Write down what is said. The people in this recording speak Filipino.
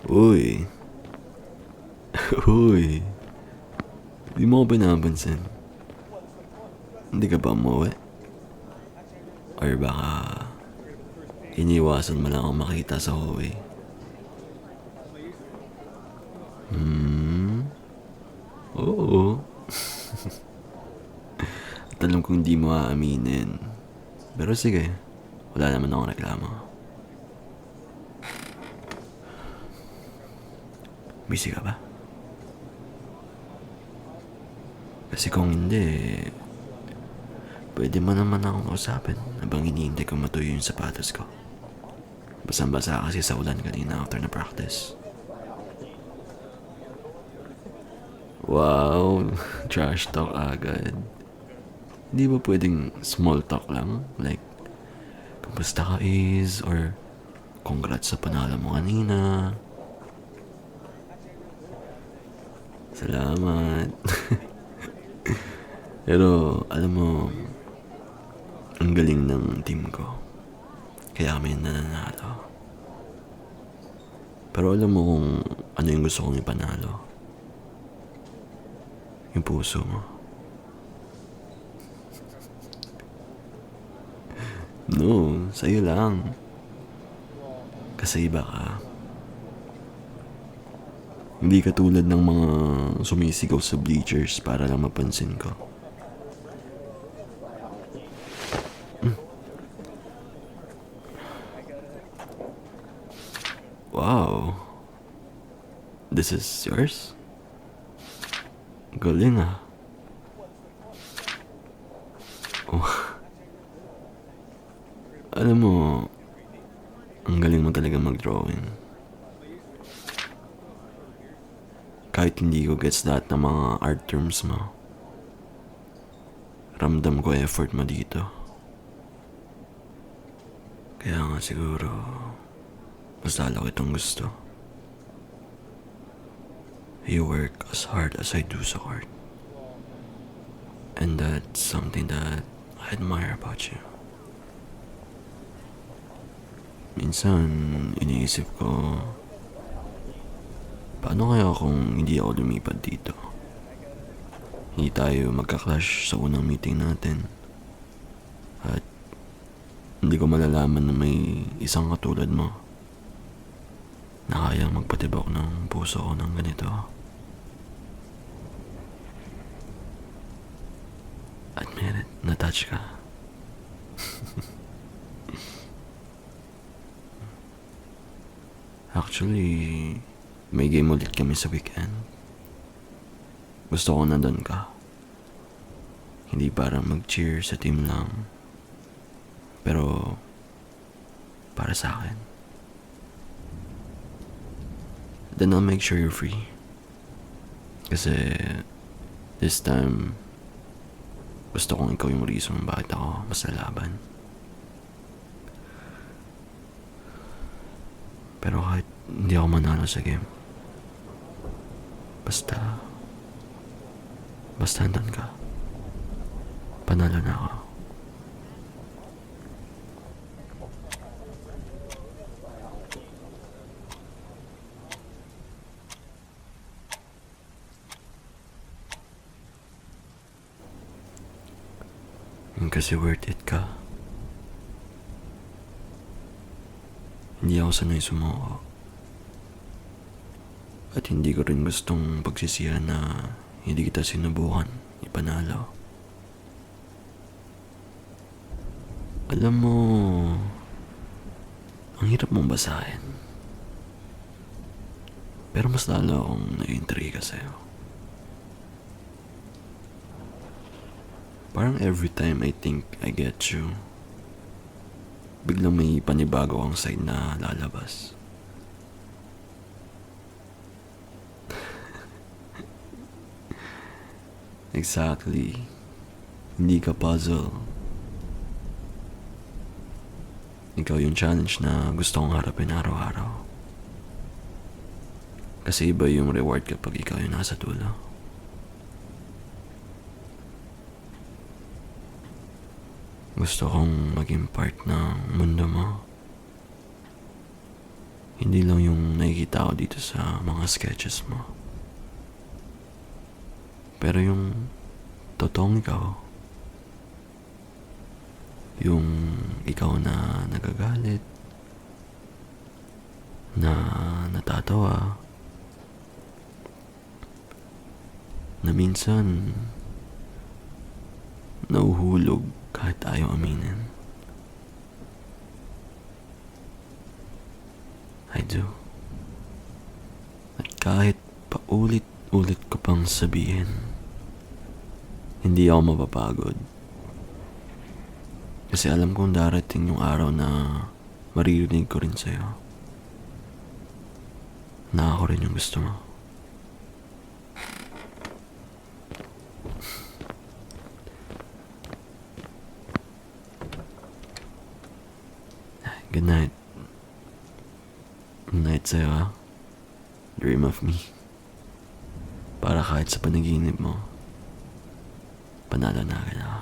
Uy. Uy. Di mo ko pinapansin. Hindi ka ba umuwi? Or baka iniwasan mo lang akong makita sa hallway? Oo. At alam kong di mo aaminin. Pero sige, wala naman akong reklamo. Busy ka ba? Kasi kung hindi, pwede mo naman akong kausapin habang iniintay ko matuyo yung sapatos ko. Basang-basa kasi sa ulan kanina after na practice. Wow, trash talk agad. Hindi ba pwedeng small talk lang? Like, kamusta ka is? Or, congrats sa panalo mo kanina. Salamat. Pero, alam mo, ang galing ng team ko. Kaya kami nananalo. Pero alam mo kung ano yung gusto kong ipanalo? Yung puso mo. No, sa'yo lang. Kasi iba ka. Hindi ka tulad ng mga sumisigaw sa bleachers para lang mapansin ko. Wow. This is yours? Galing ah. Oh. Alam mo, ang galing mo talaga mag-drawing. Kahit hindi ko gets lahat ng mga art terms mo, ramdam ko effort mo dito. Kaya nga siguro, mas lalo kitang gusto. You work as hard as I do sa art. And that's something that I admire about you. Minsan, iniisip ko, paano kaya kung hindi ako lumipad dito? Hindi tayo magka-clash sa unang meeting natin. At hindi ko malalaman na may isang katulad mo na kayang magpatibok ng puso ko ng ganito. Admit it, na-touch ka. Actually, may game ulit kami sa weekend. Gusto ko nandun ka. Hindi para mag-cheer sa team lang. Pero, para sa akin. Then I'll make sure you're free. Kasi, this time, gusto kong ikaw yung reason bakit ako mas lalaban. Pero kahit hindi ako manalo sa game, basta handaan ka. Panalo na ako. Kasi worth it ka. Hindi ako sanay sumuko. At hindi ko rin gustong pagsisihan na hindi kita sinubukan ipanalo. Alam mo, ang hirap mong basahin. Pero mas lalo akong na-intriga sa'yo. Parang every time I think I get you, biglang may panibago ang side na lalabas. Exactly. Hindi ka puzzle. Ikaw yung challenge na gusto kong harapin araw-araw. Kasi iba yung reward kapag ikaw yung nasa dulo. Gusto kong maging part ng mundo mo. Hindi lang yung nakikita ko dito sa mga sketches mo. Pero yung totoong ikaw. Yung ikaw na nagagalit, na natatawa, na minsan nauhulog kahit ayaw aminin. I do. At kahit paulit-ulit ko pang sabihin, hindi ako mapapagod. Kasi alam kong darating yung araw na maririnig ko rin sa'yo na ako rin yung gusto mo. Good night. Good night sa'yo, ha? Dream of me. Para kahit sa panaginip mo, panalo na agad ako.